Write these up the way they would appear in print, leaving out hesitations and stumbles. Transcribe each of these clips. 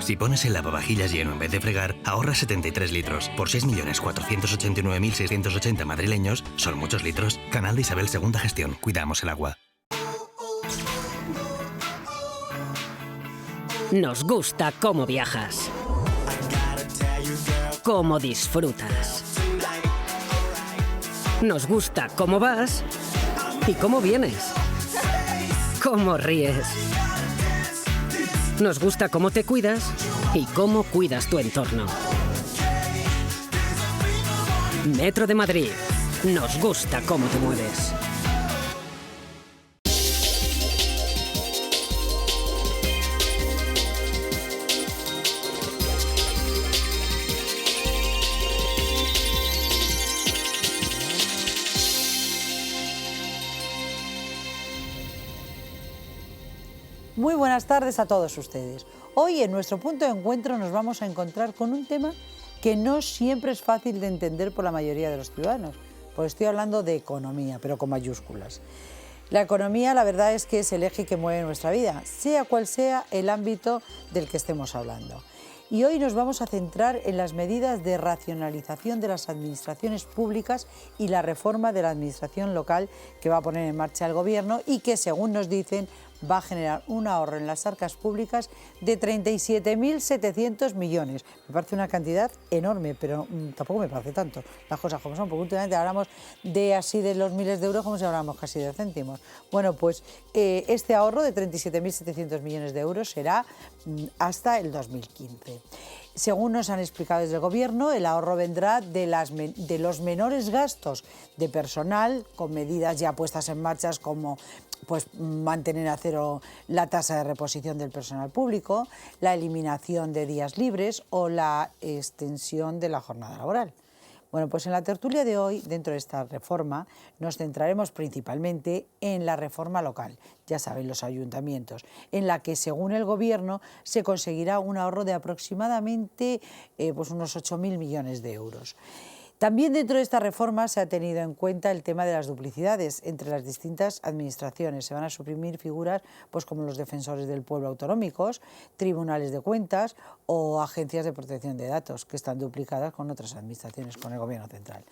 Si pones el lavavajillas lleno en vez de fregar, ahorras 73 litros. Por 6.489.680 madrileños, son muchos litros. Canal de Isabel II Gestión. Cuidamos el agua. Nos gusta cómo viajas, cómo disfrutas. Nos gusta cómo vas y cómo vienes, cómo ríes. Nos gusta cómo te cuidas y cómo cuidas tu entorno. Metro de Madrid. Nos gusta cómo te mueves. Muy buenas tardes a todos ustedes. Hoy en nuestro punto de encuentro nos vamos a encontrar con un tema que no siempre es fácil de entender por la mayoría de los ciudadanos, pues estoy hablando de economía, pero con mayúsculas. La economía, la verdad es que es el eje que mueve nuestra vida, sea cual sea el ámbito del que estemos hablando. Y hoy nos vamos a centrar en las medidas de racionalización de las administraciones públicas y la reforma de la administración local que va a poner en marcha el Gobierno y que, según nos dicen, va a generar un ahorro en las arcas públicas de 37.700 millones. Me parece una cantidad enorme, pero tampoco me parece tanto. Las cosas como son, porque últimamente hablamos de así de los miles de euros como si hablamos casi de céntimos. Bueno, pues este ahorro de 37.700 millones de euros será hasta el 2015. Según nos han explicado desde el Gobierno, el ahorro vendrá de los menores gastos de personal, con medidas ya puestas en marcha como pues mantener a cero la tasa de reposición del personal público, la eliminación de días libres o la extensión de la jornada laboral. Bueno, pues en la tertulia de hoy, dentro de esta reforma, nos centraremos principalmente en la reforma local, ya saben, los ayuntamientos, en la que, según el Gobierno, se conseguirá un ahorro de aproximadamente pues unos 8.000 millones de euros. También dentro de esta reforma se ha tenido en cuenta el tema de las duplicidades entre las distintas administraciones. Se van a suprimir figuras pues, como los defensores del pueblo autonómicos, tribunales de cuentas o agencias de protección de datos, que están duplicadas con otras administraciones, con el Gobierno central.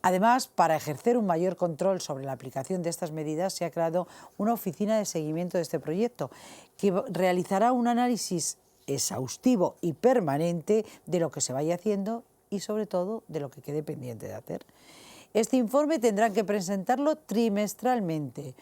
Además, para ejercer un mayor control sobre la aplicación de estas medidas, se ha creado una oficina de seguimiento de este proyecto, que realizará un análisis exhaustivo y permanente de lo que se vaya haciendo y sobre todo de lo que quede pendiente de hacer. Este informe tendrán que presentarlo trimestralmente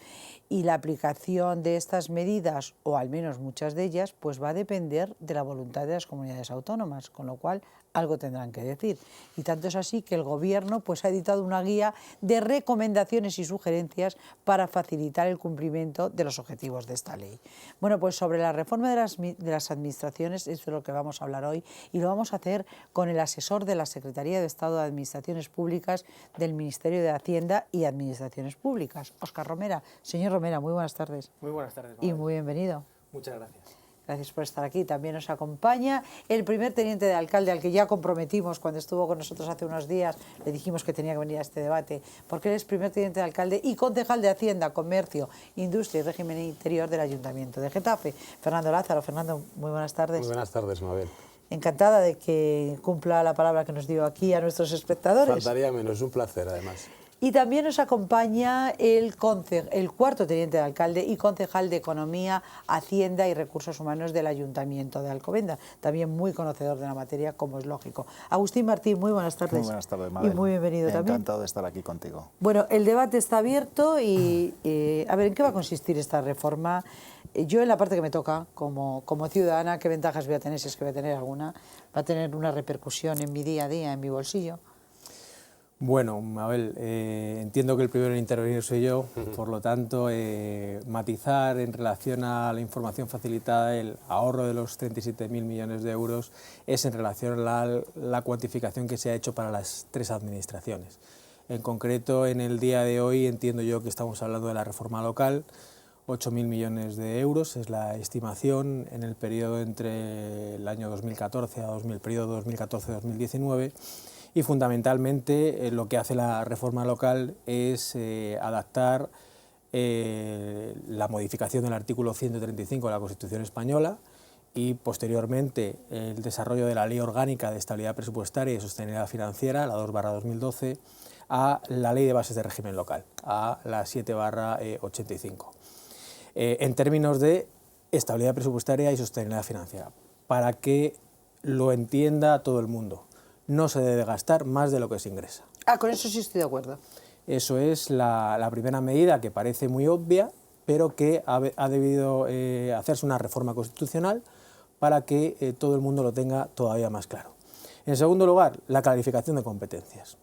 y la aplicación de estas medidas, o al menos muchas de ellas, pues va a depender de la voluntad de las comunidades autónomas, con lo cual algo tendrán que decir. Y tanto es así que el Gobierno pues, ha editado una guía de recomendaciones y sugerencias para facilitar el cumplimiento de los objetivos de esta ley. Bueno, pues sobre la reforma de las administraciones es de lo que vamos a hablar hoy y lo vamos a hacer con el asesor de la Secretaría de Estado de Administraciones Públicas del Ministerio de Hacienda y Administraciones Públicas, Óscar Romera. Señor Romera, muy buenas tardes. Muy buenas tardes, Mabel. Y muy bienvenido. Muchas gracias. Gracias por estar aquí. También nos acompaña el primer teniente de alcalde, al que ya comprometimos cuando estuvo con nosotros hace unos días. Le dijimos que tenía que venir a este debate, porque él es primer teniente de alcalde y concejal de Hacienda, Comercio, Industria y Régimen Interior del Ayuntamiento de Getafe. Fernando Lázaro. Fernando, muy buenas tardes. Muy buenas tardes, Mabel. Encantada de que cumpla la palabra que nos dio aquí a nuestros espectadores. Faltaría menos, un placer además. Y también nos acompaña el cuarto teniente de alcalde y concejal de Economía, Hacienda y Recursos Humanos del Ayuntamiento de Alcobendas, también muy conocedor de la materia, como es lógico. Agustín Martín, muy buenas tardes. Muy buenas tardes, Mabel. Y muy bienvenido también. Encantado de estar aquí contigo. Bueno, el debate está abierto y, a ver, ¿en qué va a consistir esta reforma? Yo en la parte que me toca, como ciudadana, ¿qué ventajas voy a tener, si es que voy a tener alguna? ¿Va a tener una repercusión en mi día a día, en mi bolsillo? Bueno, Mabel, entiendo que el primero en intervenir soy yo, por lo tanto, matizar en relación a la información facilitada, el ahorro de los 37.000 millones de euros es en relación a la cuantificación que se ha hecho para las tres administraciones. En concreto, en el día de hoy entiendo yo que estamos hablando de la reforma local, 8.000 millones de euros es la estimación en el periodo entre el año 2014 a el periodo 2014-2019. Y fundamentalmente lo que hace la reforma local es adaptar la modificación del artículo 135 de la Constitución española y posteriormente el desarrollo de la Ley Orgánica de Estabilidad Presupuestaria y Sostenibilidad Financiera, la 2/2012, a la Ley de Bases de Régimen Local, a la 7/85. En términos de estabilidad presupuestaria y sostenibilidad financiera, para que lo entienda todo el mundo, no se debe gastar más de lo que se ingresa. Con eso sí estoy de acuerdo. Eso es la primera medida, que parece muy obvia, pero que ha debido hacerse una reforma constitucional para que todo el mundo lo tenga todavía más claro. En segundo lugar, la clarificación de competencias.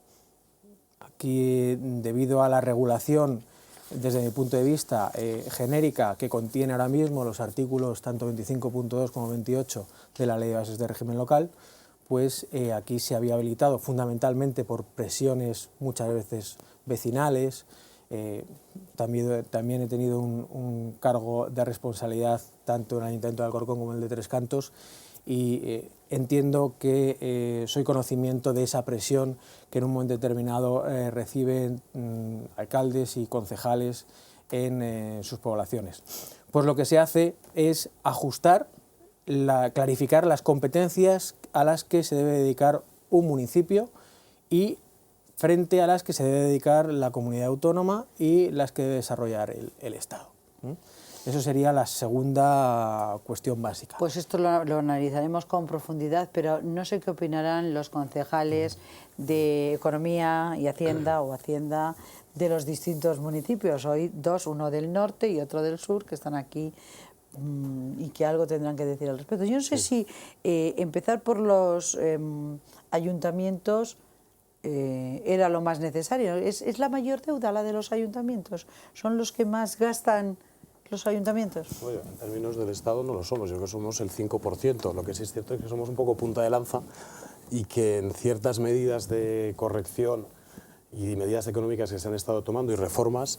Aquí, debido a la regulación, desde mi punto de vista, genérica, que contiene ahora mismo los artículos tanto 25.2 como 28 de la Ley de Bases de Régimen Local, pues aquí se había habilitado fundamentalmente por presiones muchas veces vecinales. También he tenido un cargo de responsabilidad tanto en el Ayuntamiento de Alcorcón como en el de Tres Cantos, y entiendo que soy conocimiento de esa presión que en un momento determinado reciben alcaldes y concejales en sus poblaciones. Pues lo que se hace es ajustar, clarificar las competencias a las que se debe dedicar un municipio y frente a las que se debe dedicar la comunidad autónoma y las que debe desarrollar el Estado. Eso sería la segunda cuestión básica. Pues esto lo analizaremos con profundidad, pero no sé qué opinarán los concejales de Economía y Hacienda o Hacienda de los distintos municipios. Hoy dos, uno del norte y otro del sur, que están aquí y que algo tendrán que decir al respecto. Yo no sé si empezar por los ayuntamientos era lo más necesario. ¿Es la mayor deuda la de los ayuntamientos? ¿Son los que más gastan los ayuntamientos? Oye, en términos del Estado no lo somos, yo creo que somos el 5%, lo que sí es cierto es que somos un poco punta de lanza y que en ciertas medidas de corrección y medidas económicas que se han estado tomando y reformas,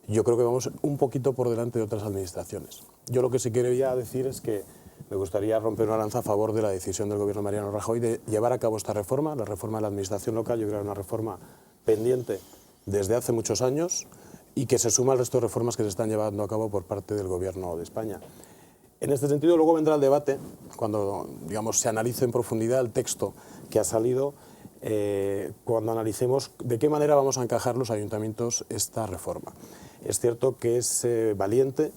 yo creo que vamos un poquito por delante de otras administraciones. Yo lo que sí quería decir es que me gustaría romper una lanza a favor de la decisión del gobierno de Mariano Rajoy de llevar a cabo esta reforma, la reforma de la administración local. Yo creo que es una reforma pendiente desde hace muchos años y que se suma al resto de reformas que se están llevando a cabo por parte del Gobierno de España. En este sentido, luego vendrá el debate, cuando digamos, se analice en profundidad el texto que ha salido, cuando analicemos de qué manera vamos a encajar los ayuntamientos esta reforma. Es cierto que es valiente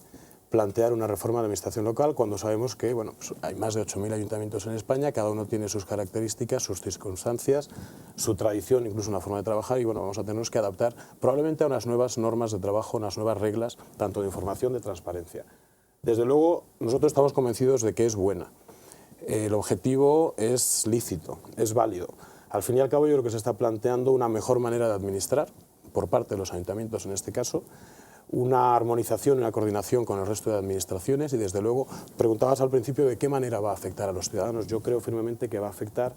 plantear una reforma de la administración local cuando sabemos que bueno, pues hay más de 8.000 ayuntamientos en España, cada uno tiene sus características, sus circunstancias, su tradición, incluso una forma de trabajar, y bueno, vamos a tener que adaptar probablemente a unas nuevas normas de trabajo, unas nuevas reglas, tanto de información, de transparencia. Desde luego, nosotros estamos convencidos de que es buena. El objetivo es lícito, es válido. Al fin y al cabo, yo creo que se está planteando una mejor manera de administrar, por parte de los ayuntamientos en este caso, una armonización y una coordinación con el resto de administraciones y, desde luego, preguntabas al principio de qué manera va a afectar a los ciudadanos. Yo creo firmemente que va a afectar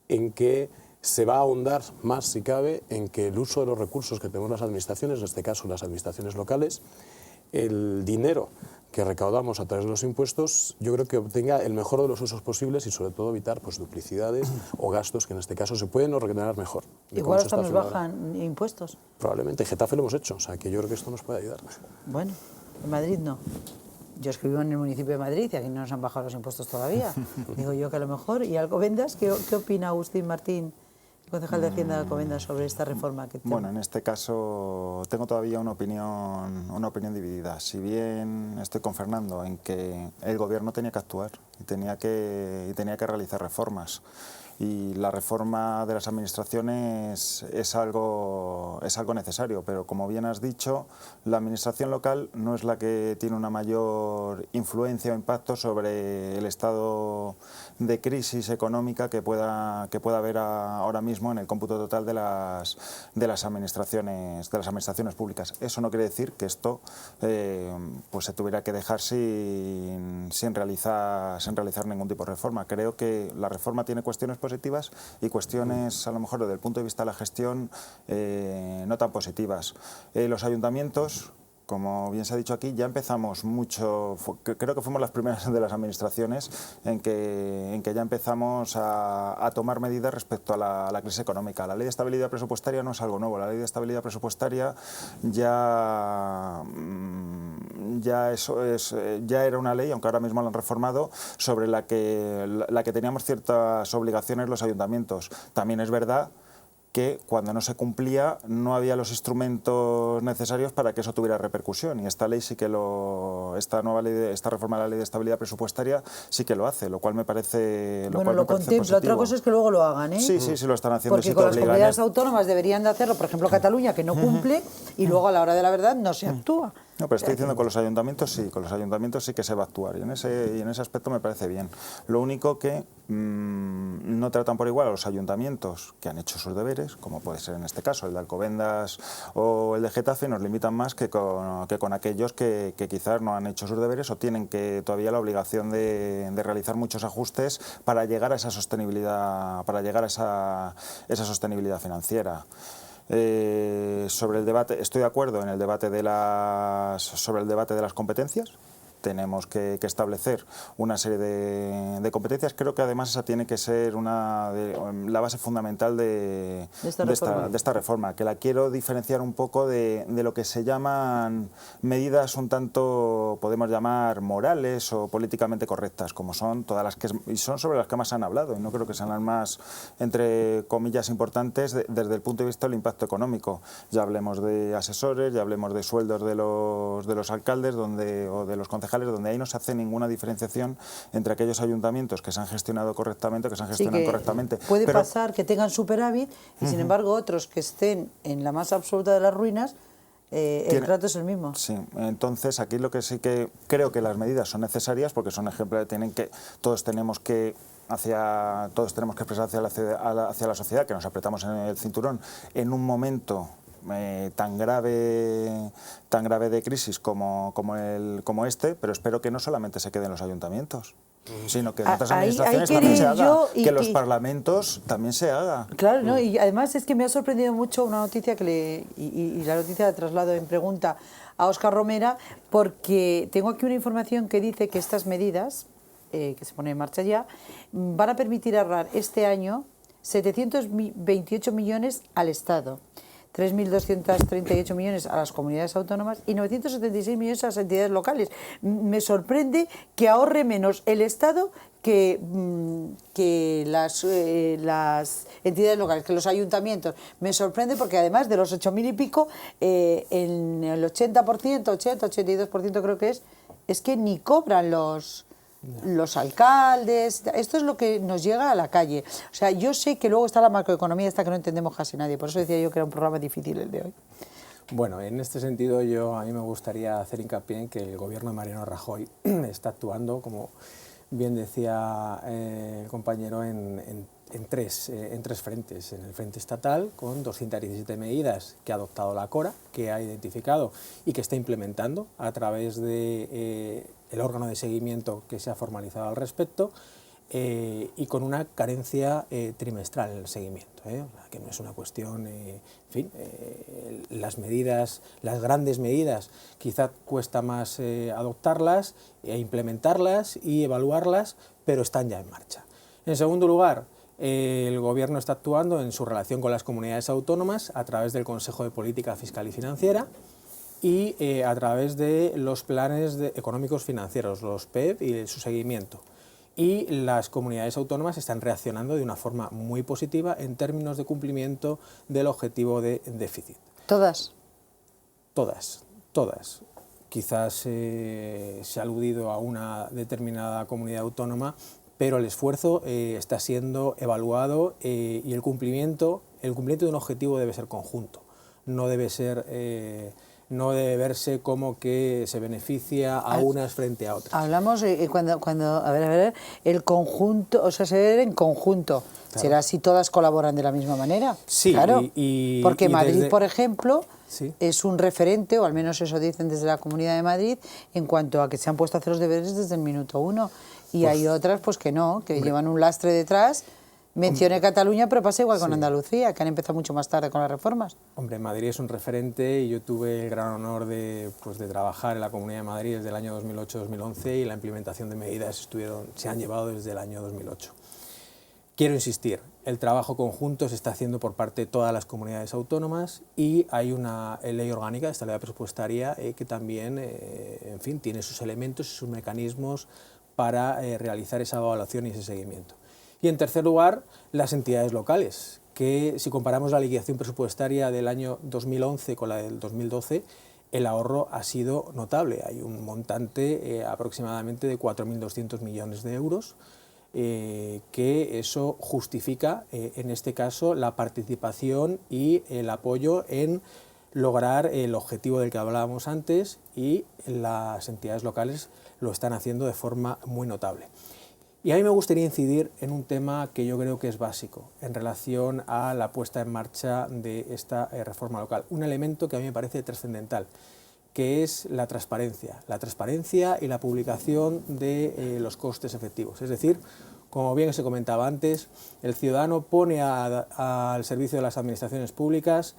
en que se va a ahondar más, si cabe, en que el uso de los recursos que tenemos las administraciones, en este caso las administraciones locales, el dinero que recaudamos a través de los impuestos, yo creo que obtenga el mejor de los usos posibles y sobre todo evitar pues, duplicidades o gastos que en este caso se pueden ordenar mejor. Igual hasta nos bajan impuestos. Probablemente, en Getafe lo hemos hecho, o sea que yo creo que esto nos puede ayudar. Bueno, en Madrid no. Yo escribo en el municipio de Madrid y aquí no nos han bajado los impuestos todavía. Digo yo que a lo mejor. ¿Y Alcobendas? ¿Qué opina Agustín Martín, concejal de Hacienda de Alcobendas, sobre esta reforma? Bueno, en este caso tengo todavía una opinión dividida. Si bien estoy con Fernando en que el gobierno tenía que actuar y tenía que realizar reformas, y la reforma de las administraciones es algo necesario, pero como bien has dicho, la administración local no es la que tiene una mayor influencia o impacto sobre el estado de crisis económica que pueda haber ahora mismo en el cómputo total de las administraciones públicas. Eso no quiere decir que esto pues se tuviera que dejar sin realizar ningún tipo de reforma. Creo que la reforma tiene cuestiones positivas y cuestiones, a lo mejor desde el punto de vista de la gestión, no tan positivas. Los ayuntamientos Como bien se ha dicho aquí, ya empezamos mucho, creo que fuimos las primeras de las administraciones en que ya empezamos a tomar medidas respecto a la crisis económica. La ley de estabilidad presupuestaria no es algo nuevo, la ley de estabilidad presupuestaria ya era una ley, aunque ahora mismo la han reformado, sobre la que teníamos ciertas obligaciones los ayuntamientos. También es verdad que cuando no se cumplía no había los instrumentos necesarios para que eso tuviera repercusión, y esta ley sí que esta reforma de la ley de estabilidad presupuestaria sí que lo hace, lo cual me parece lo contempla. Positivo. Otra cosa es que luego lo hagan, ¿eh? Sí, lo están haciendo. Porque sí con las obligan, comunidades autónomas deberían de hacerlo, por ejemplo Cataluña, que no cumple, y luego a la hora de la verdad no se actúa. No, pero estoy diciendo con los ayuntamientos sí que se va a actuar, y en ese aspecto me parece bien. Lo único que no tratan por igual a los ayuntamientos que han hecho sus deberes, como puede ser en este caso el de Alcobendas o el de Getafe, nos limitan más que con aquellos que quizás no han hecho sus deberes o tienen todavía la obligación de realizar muchos ajustes para llegar a esa sostenibilidad, financiera. Sobre el debate, estoy de acuerdo en el debate sobre el debate de las competencias. Tenemos que establecer una serie de competencias. Creo que además esa tiene que ser la base fundamental de esta reforma, que la quiero diferenciar un poco de lo que se llaman medidas un tanto, podemos llamar, morales o políticamente correctas, como son todas las y son sobre las que más han hablado, y no creo que sean las más, entre comillas, importantes desde el punto de vista del impacto económico. Ya hablemos de asesores, ya hablemos de sueldos de los alcaldes o de los concejales, donde ahí no se hace ninguna diferenciación entre aquellos ayuntamientos que se han gestionado correctamente o que se han gestionado correctamente. Puede pasar que tengan superávit y sin embargo otros que estén en la más absoluta de las ruinas, el trato es el mismo. Sí, entonces aquí lo que sí que creo que las medidas son necesarias, porque son ejemplos todos tenemos que expresar hacia la sociedad que nos apretamos en el cinturón en un momento tan grave de crisis como este, pero espero que no solamente se quede en los ayuntamientos, sino que en otras administraciones también se haga, que los parlamentos también se haga. Claro, ¿no? Y además es que me ha sorprendido mucho una noticia y la noticia la traslado en pregunta a Óscar Romera, porque tengo aquí una información que dice que estas medidas, que se ponen en marcha ya, van a permitir ahorrar este año 728 millones al Estado, 3.238 millones a las comunidades autónomas y 976 millones a las entidades locales. Me sorprende que ahorre menos el Estado que las entidades locales, que los ayuntamientos. Me sorprende porque además de los 8.000 y pico, en el 82% creo que es que ni cobran los alcaldes. Esto es lo que nos llega a la calle. O sea, yo sé que luego está la macroeconomía esta que no entendemos casi nadie, por eso decía yo que era un programa difícil el de hoy. Bueno, en este sentido a mí me gustaría hacer hincapié en que el gobierno de Mariano Rajoy está actuando, como bien decía el compañero, en tres frentes. En el frente estatal, con 217 medidas que ha adoptado la CORA, que ha identificado y que está implementando a través de el órgano de seguimiento que se ha formalizado al respecto, y con una carencia trimestral en el seguimiento, que no es una cuestión, en fin, las grandes medidas quizá cuesta más adoptarlas e implementarlas y evaluarlas, pero están ya en marcha. En segundo lugar, el Gobierno está actuando en su relación con las comunidades autónomas a través del Consejo de Política Fiscal y Financiera y a través de los planes económicos financieros, los PEF, y su seguimiento. Y las comunidades autónomas están reaccionando de una forma muy positiva en términos de cumplimiento del objetivo de déficit. ¿Todas? Todas. Quizás se ha aludido a una determinada comunidad autónoma, pero el esfuerzo está siendo evaluado y el cumplimiento de un objetivo debe ser conjunto, no debe verse como que se beneficia a unas frente a otras. Hablamos cuando a ver, el conjunto, o sea, se debe en conjunto. Claro. ¿Será si todas colaboran de la misma manera? Sí, claro. Porque Madrid, por ejemplo, sí, es un referente, o al menos eso dicen desde la Comunidad de Madrid, en cuanto a que se han puesto a hacer los deberes desde el minuto 1. Y hay otras pues que no, que llevan un lastre detrás Mencioné Cataluña, pero pasa igual con Andalucía, que han empezado mucho más tarde con las reformas. Hombre, Madrid es un referente y yo tuve el gran honor de trabajar en la Comunidad de Madrid desde el año 2008-2011 y la implementación de medidas se han llevado desde el año 2008. Quiero insistir, el trabajo conjunto se está haciendo por parte de todas las comunidades autónomas y hay una ley orgánica, esta ley presupuestaria, que también en fin, tiene sus elementos y sus mecanismos para realizar esa evaluación y ese seguimiento. Y en tercer lugar, las entidades locales, que si comparamos la liquidación presupuestaria del año 2011 con la del 2012, el ahorro ha sido notable. Hay un montante aproximadamente de 4.200 millones de euros, que eso justifica, en este caso, la participación y el apoyo en lograr el objetivo del que hablábamos antes, y las entidades locales lo están haciendo de forma muy notable. Y a mí me gustaría incidir en un tema que yo creo que es básico en relación a la puesta en marcha de esta reforma local, un elemento que a mí me parece trascendental, que es la transparencia y la publicación de los costes efectivos. Es decir, como bien se comentaba antes, el ciudadano pone al servicio de las administraciones públicas,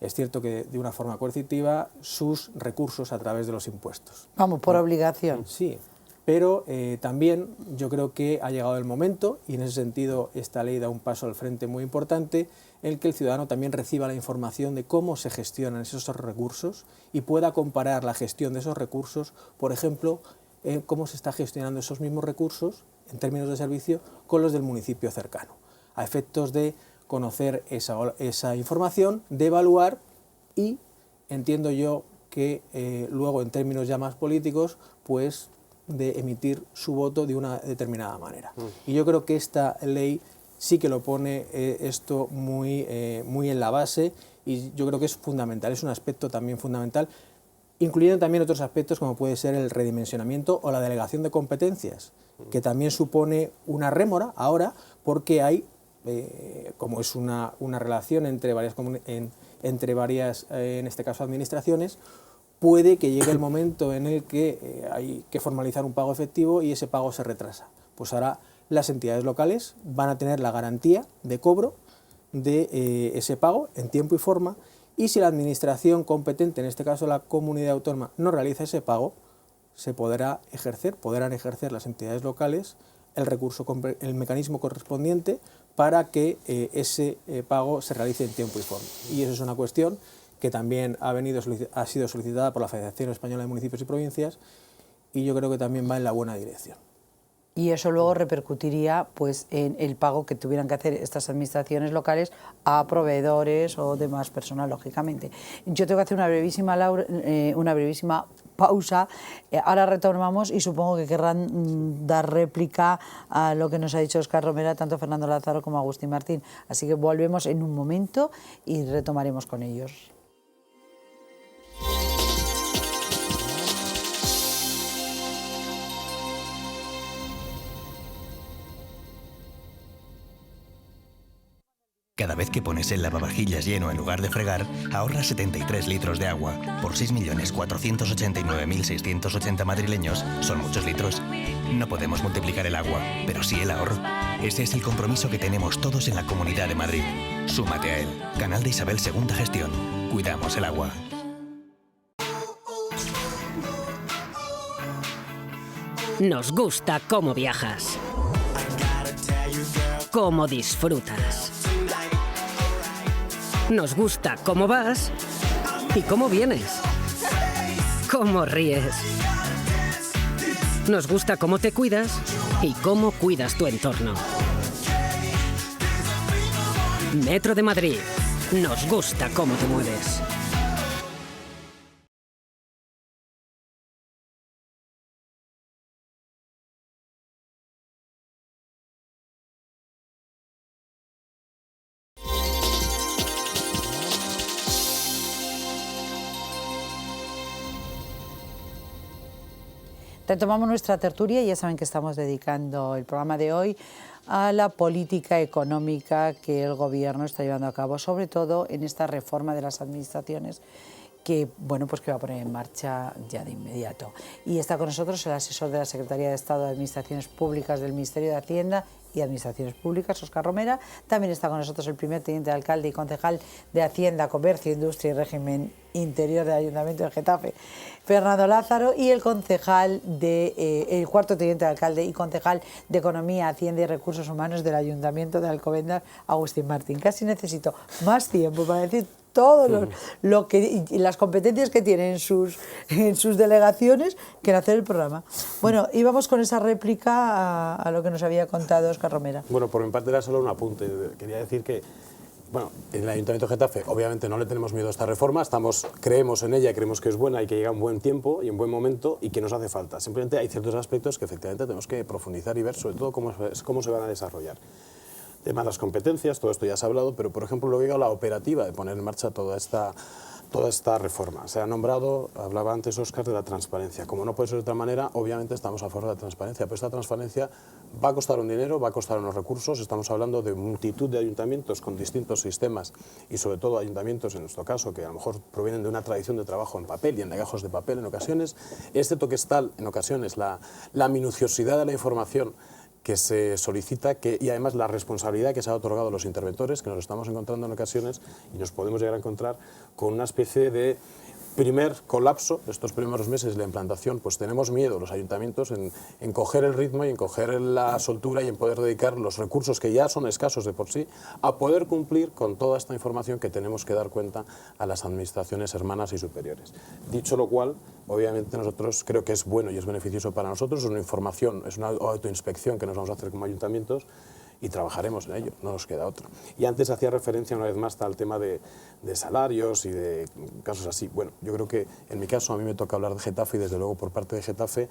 es cierto que de una forma coercitiva, sus recursos a través de los impuestos. Vamos, por obligación. Sí, pero también yo creo que ha llegado el momento, y en ese sentido esta ley da un paso al frente muy importante, en el que el ciudadano también reciba la información de cómo se gestionan esos recursos y pueda comparar la gestión de esos recursos, por ejemplo, cómo se está gestionando esos mismos recursos en términos de servicio con los del municipio cercano, a efectos de conocer esa información, de evaluar y, entiendo yo, que luego en términos ya más políticos, pues de emitir su voto de una determinada manera. Y yo creo que esta ley sí que lo pone esto muy en la base, y yo creo que es fundamental, es un aspecto también fundamental, incluyendo también otros aspectos como puede ser el redimensionamiento o la delegación de competencias, que también supone una rémora ahora, porque hay, como es una relación entre varias, en este caso, administraciones, puede que llegue el momento en el que hay que formalizar un pago efectivo y ese pago se retrasa. Pues ahora las entidades locales van a tener la garantía de cobro de ese pago en tiempo y forma, y si la administración competente, en este caso la comunidad autónoma, no realiza ese pago, podrán ejercer las entidades locales el mecanismo correspondiente para que ese pago se realice en tiempo y forma. Y eso es una cuestión que también ha sido solicitada por la Federación Española de Municipios y Provincias, y yo creo que también va en la buena dirección. Y eso luego repercutiría pues, en el pago que tuvieran que hacer estas administraciones locales a proveedores o demás personal, lógicamente. Yo tengo que hacer una brevísima pausa. Ahora retomamos y supongo que querrán dar réplica a lo que nos ha dicho Óscar Romera, tanto Fernando Lázaro como Agustín Martín. Así que volvemos en un momento y retomaremos con ellos. Cada vez que pones el lavavajillas lleno en lugar de fregar, ahorras 73 litros de agua. Por 6.489.680 madrileños, son muchos litros. No podemos multiplicar el agua, pero sí el ahorro. Ese es el compromiso que tenemos todos en la Comunidad de Madrid. Súmate a él. Canal de Isabel II Gestión. Cuidamos el agua. Nos gusta cómo viajas, cómo disfrutas. Nos gusta cómo vas y cómo vienes, cómo ríes. Nos gusta cómo te cuidas y cómo cuidas tu entorno. Metro de Madrid. Nos gusta cómo te mueves. Retomamos nuestra tertulia y ya saben que estamos dedicando el programa de hoy a la política económica que el Gobierno está llevando a cabo, sobre todo en esta reforma de las administraciones que, bueno, pues que va a poner en marcha ya de inmediato. Y está con nosotros el asesor de la Secretaría de Estado de Administraciones Públicas del Ministerio de Hacienda y Administraciones Públicas, Óscar Romera. También está con nosotros el primer teniente de alcalde y concejal de Hacienda, Comercio, Industria y Régimen Interior del Ayuntamiento de Getafe, Fernando Lázaro, y el concejal el cuarto teniente de alcalde y concejal de Economía, Hacienda y Recursos Humanos del Ayuntamiento de Alcobendas, Agustín Martín. Casi necesito más tiempo para decir todo las competencias que tiene en sus delegaciones que en hacer el programa. Bueno, íbamos con esa réplica a lo que nos había contado Óscar Romera. Bueno, por mi parte era solo un apunte. Quería decir que, bueno, en el Ayuntamiento de Getafe obviamente no le tenemos miedo a esta reforma, creemos en ella, creemos que es buena y que llega en buen tiempo y en buen momento y que nos hace falta. Simplemente hay ciertos aspectos que efectivamente tenemos que profundizar y ver sobre todo cómo se van a desarrollar. Tema de las competencias, todo esto ya se ha hablado, pero por ejemplo luego la operativa de poner en marcha toda esta reforma. Se ha nombrado, hablaba antes Óscar, de la transparencia. Como no puede ser de otra manera, obviamente estamos a favor de la transparencia, pero esta transparencia va a costar un dinero, va a costar unos recursos. Estamos hablando de multitud de ayuntamientos con distintos sistemas y sobre todo ayuntamientos, en nuestro caso, que a lo mejor provienen de una tradición de trabajo en papel y en legajos de papel en ocasiones. Este toque es tal, en ocasiones, la minuciosidad de la información que se solicita y además la responsabilidad que se ha otorgado a los interventores, que nos estamos encontrando en ocasiones y nos podemos llegar a encontrar con una especie de primer colapso. Estos primeros meses de la implantación, pues tenemos miedo los ayuntamientos en coger el ritmo y en coger la soltura y en poder dedicar los recursos que ya son escasos de por sí a poder cumplir con toda esta información que tenemos que dar cuenta a las administraciones hermanas y superiores. Dicho lo cual, obviamente nosotros creo que es bueno y es beneficioso para nosotros, es una información, es una autoinspección que nos vamos a hacer como ayuntamientos y trabajaremos en ello, no nos queda otro. Y antes hacía referencia una vez más al tema de salarios y de casos así. Bueno, yo creo que en mi caso a mí me toca hablar de Getafe y desde luego por parte de Getafe,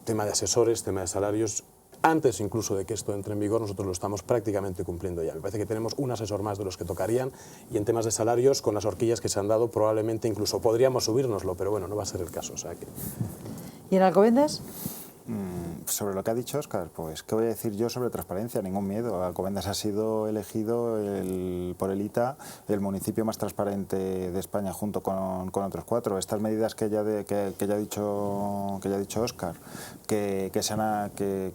tema de asesores, tema de salarios, antes incluso de que esto entre en vigor nosotros lo estamos prácticamente cumpliendo ya. Me parece que tenemos un asesor más de los que tocarían y en temas de salarios, con las horquillas que se han dado, probablemente incluso podríamos subírnoslo, pero bueno, no va a ser el caso. O sea que... ¿Y en Alcobendas? Sobre lo que ha dicho Óscar, pues ¿qué voy a decir yo sobre transparencia? Ningún miedo. Alcobendas ha sido elegido por el ITA el municipio más transparente de España junto con otros 4. Estas medidas que ya ha dicho Óscar, que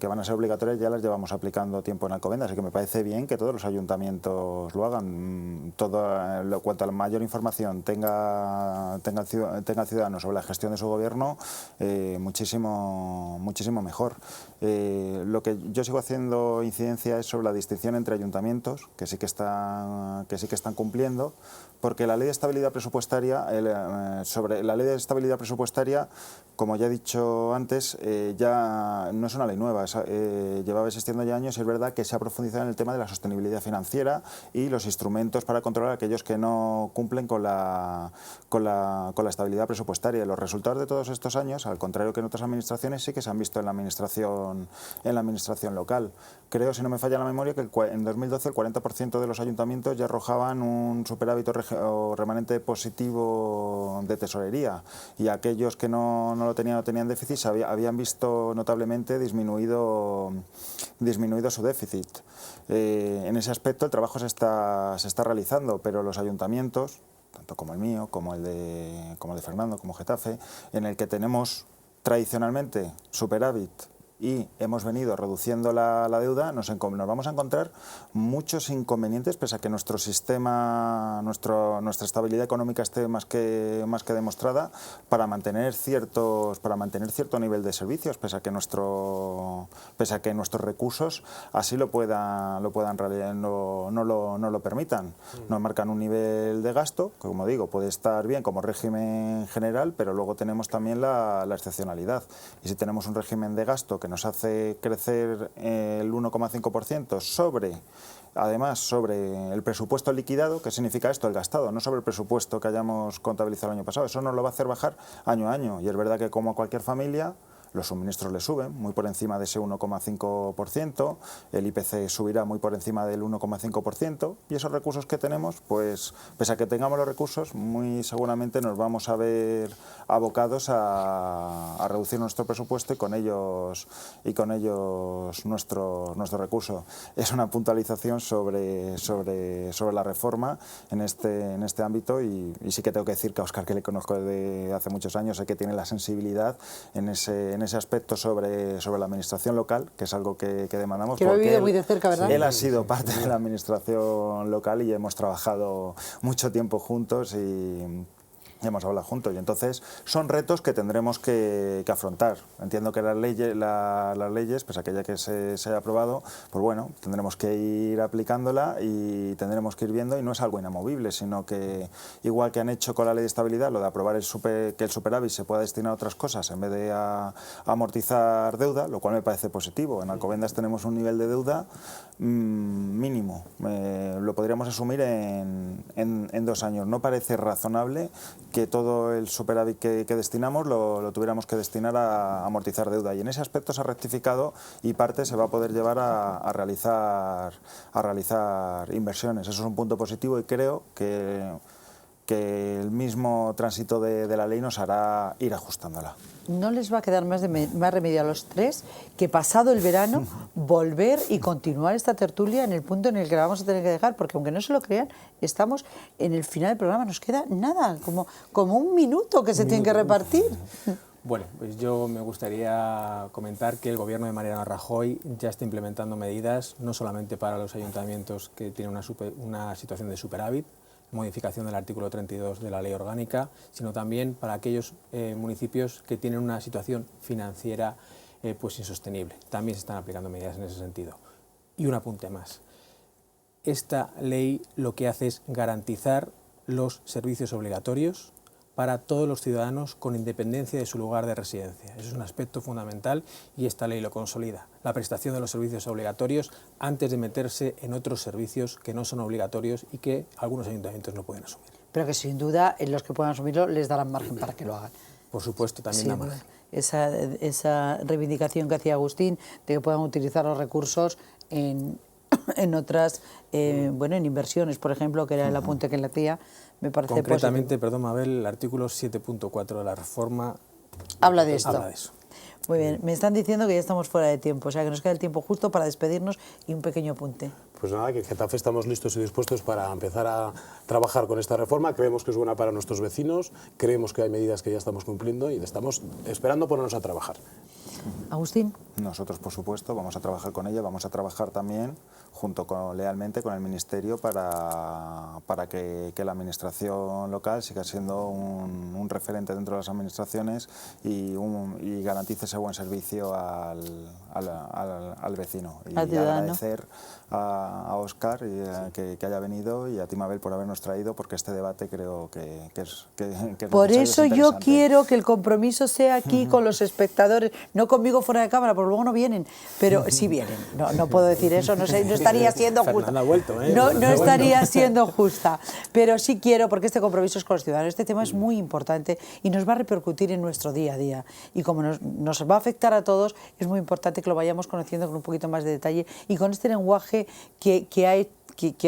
van a ser obligatorias, ya las llevamos aplicando tiempo en Alcobendas, así que me parece bien que todos los ayuntamientos lo hagan. Cuanto a la mayor información tenga el ciudadano sobre la gestión de su gobierno, muchísimo mejor. Lo que yo sigo haciendo incidencia es sobre la distinción entre ayuntamientos, que sí que están cumpliendo, porque la ley de estabilidad presupuestaria, como ya he dicho antes, ya no es una ley nueva, llevaba existiendo ya años y es verdad que se ha profundizado en el tema de la sostenibilidad financiera y los instrumentos para controlar a aquellos que no cumplen con la estabilidad presupuestaria. Los resultados de todos estos años, al contrario que en otras administraciones, sí que se han visto en la administración local. Creo, si no me falla la memoria, que en 2012 el 40% de los ayuntamientos ya arrojaban un superávit o remanente positivo de tesorería, y aquellos que no lo tenían déficit habían visto notablemente disminuido su déficit. En ese aspecto el trabajo se está realizando, pero los ayuntamientos, tanto como el mío, como el de Fernando, como Getafe, en el que tenemos tradicionalmente superávit y hemos venido reduciendo la deuda, nos vamos a encontrar muchos inconvenientes, pese a que nuestro sistema, nuestra estabilidad económica esté más que demostrada, para mantener cierto nivel de servicios, pese a que nuestros recursos así no lo permitan. Nos marcan un nivel de gasto, que, como digo, puede estar bien como régimen general, pero luego tenemos también la excepcionalidad. Y si tenemos un régimen de gasto que nos hace crecer el 1,5% sobre el presupuesto liquidado, ¿qué significa esto? El gastado, no sobre el presupuesto que hayamos contabilizado el año pasado. Eso nos lo va a hacer bajar año a año, y es verdad que, como a cualquier familia, los suministros le suben muy por encima de ese 1,5%, el IPC subirá muy por encima del 1,5%, y esos recursos que tenemos, pues pese a que tengamos los recursos, muy seguramente nos vamos a ver abocados a reducir nuestro presupuesto y con ellos nuestro recurso. Es una puntualización sobre la reforma en este ámbito, y sí que tengo que decir que a Óscar, que le conozco desde hace muchos años, sé que tiene la sensibilidad en ese en ese aspecto sobre la administración local, que es algo que demandamos. Que lo he porque vivido muy de cerca, ¿verdad? Él ha sido parte de la administración local y hemos trabajado mucho tiempo juntos y hemos hablado juntos, y entonces son retos que tendremos que afrontar. Entiendo que las leyes, pues aquella que se haya aprobado, pues bueno, tendremos que ir aplicándola y tendremos que ir viendo, y no es algo inamovible, sino que igual que han hecho con la ley de estabilidad, lo de aprobar que el superávit se pueda destinar a otras cosas en vez de a amortizar deuda, lo cual me parece positivo. En Alcobendas tenemos un nivel de deuda mínimo, lo podríamos asumir en 2 años. No parece razonable que todo el superávit que destinamos lo tuviéramos que destinar a amortizar deuda, y en ese aspecto se ha rectificado y parte se va a poder llevar a realizar inversiones. Eso es un punto positivo, y creo que el mismo tránsito de la ley nos hará ir ajustándola. No les va a quedar más remedio a los tres que, pasado el verano, volver y continuar esta tertulia en el punto en el que la vamos a tener que dejar, porque aunque no se lo crean, estamos en el final del programa, nos queda nada, como 1 minuto que se tiene que repartir. Bueno, pues yo me gustaría comentar que el gobierno de Mariano Rajoy ya está implementando medidas no solamente para los ayuntamientos que tienen una situación de superávit, modificación del artículo 32 de la Ley Orgánica, sino también para aquellos municipios que tienen una situación financiera pues insostenible. También se están aplicando medidas en ese sentido. Y un apunte más. Esta ley lo que hace es garantizar los servicios obligatorios para todos los ciudadanos con independencia de su lugar de residencia. Eso es un aspecto fundamental y esta ley lo consolida. La prestación de los servicios obligatorios antes de meterse en otros servicios que no son obligatorios y que algunos ayuntamientos no pueden asumir. Pero que sin duda los que puedan asumirlo les darán margen para que lo hagan. Por supuesto, también da margen. Esa reivindicación que hacía Agustín de que puedan utilizar los recursos en otras, en inversiones, por ejemplo, que era el apunte que le hacía, me parece concretamente, positivo. perdón, Mabel, el artículo 7.4 de la reforma habla de esto. Habla de eso. Muy bien, me están diciendo que ya estamos fuera de tiempo, o sea que nos queda el tiempo justo para despedirnos y un pequeño apunte. Pues nada, que en Getafe estamos listos y dispuestos para empezar a trabajar con esta reforma. Creemos que es buena para nuestros vecinos, creemos que hay medidas que ya estamos cumpliendo y estamos esperando ponernos a trabajar. Agustín. Nosotros, por supuesto, vamos a trabajar con ella, vamos a trabajar también lealmente con el Ministerio para que la Administración local siga siendo un referente dentro de las administraciones y garantice ese buen servicio al vecino. Y agradecer a Óscar que haya venido, y a ti, Mabel, por habernos traído, porque este debate creo que es por necesario, eso es yo quiero que el compromiso sea aquí con los espectadores, no conmigo fuera de cámara, porque luego no vienen, pero sí vienen. No puedo decir eso, no estaría siendo justa. No estaría siendo justa, pero sí quiero, porque este compromiso es con los ciudadanos. Este tema es muy importante y nos va a repercutir en nuestro día a día, y como nos va a afectar a todos, es muy importante que lo vayamos conociendo con un poquito más de detalle y con este lenguaje que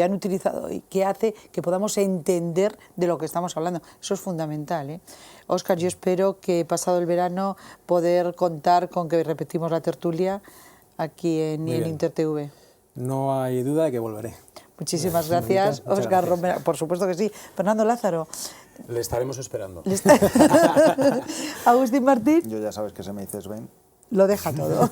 han utilizado y que hace que podamos entender de lo que estamos hablando. Eso es fundamental, ¿eh? Óscar, yo espero que pasado el verano poder contar con que repetimos la tertulia aquí en InterTV. No hay duda de que volveré. Muchísimas gracias, Óscar Romero. Por supuesto que sí. Fernando Lázaro. Le estaremos esperando. Agustín Martín. Yo ya sabes que se me dice Sven. Lo deja todo.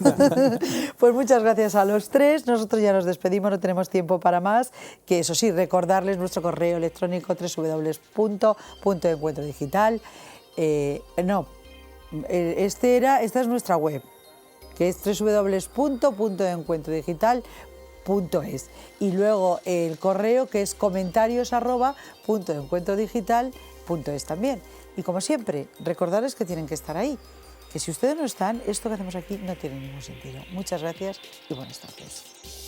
Pues muchas gracias a los tres. Nosotros ya nos despedimos, no tenemos tiempo para más. Que eso sí, recordarles nuestro correo electrónico www.puntoencuentrodigital. Esta es nuestra web, que es www.puntoencuentrodigital.es, y luego el correo, que es comentarios@puntoencuentrodigital.es también. Y como siempre, recordarles que tienen que estar ahí, que si ustedes no están, esto que hacemos aquí no tiene ningún sentido. Muchas gracias y buenas tardes.